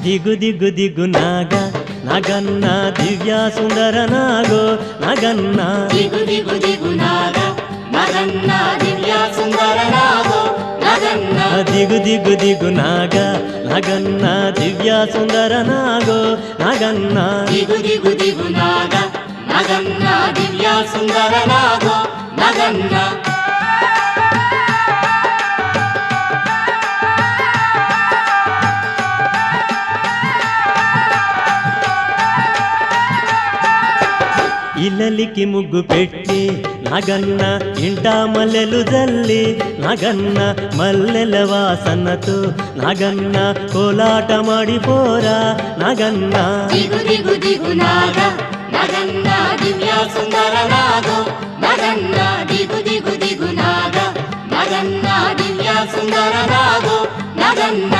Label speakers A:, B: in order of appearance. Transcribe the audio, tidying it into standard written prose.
A: ದಿಗು ದಿಗು ದಿಗು ನಾಗ ನಾಗನ್ನ ದಿವ್ಯ ಸುಂದರ ನಾಗೋ ನಾಗನ್ನ
B: ದಿಗು ದಿಗು ದಿಗು ನಾಗ ನಾಗನ್ನ ದಿವ್ಯ ಸುಂದರ ನಾಗೋ ನಾಗನ್ನ
A: ದಿಗು ದಿಗು ದಿಗು ನಾಗ ನಾಗನ್ನ ದಿವ್ಯ ಸುಂದರ ನಾಗೋ ನಾಗನ್ನ
B: ದಿಗು ದಿಗು ದಿಗು ನಾಗ ನಾಗನ್ನ ದಿವ್ಯ ಸುಂದರ ನಾಗೋ ನಾಗನ್ನ
A: ఇల్లలికి ముగ్గు పెట్టి నాగన్న ఇంట మల్లెలు జల్లి నాగన్న మల్లెల వాసనతో నాగన్న కోలాట మాడిపోరా నాగన్న
B: ದಿಗು ದಿಗು ದಿಗು ನಾಗ ನಾಗನ್ನ ದಿವ್ಯ ಸುಂದರ ನಾಗೋ ನಾಗನ್ನ ದಿಗು ದಿಗು ದಿಗು ನಾಗ ನಾಗನ್ನ ದಿವ್ಯ ಸುಂದರ ನಾಗೋ ನಾಗನ್ನ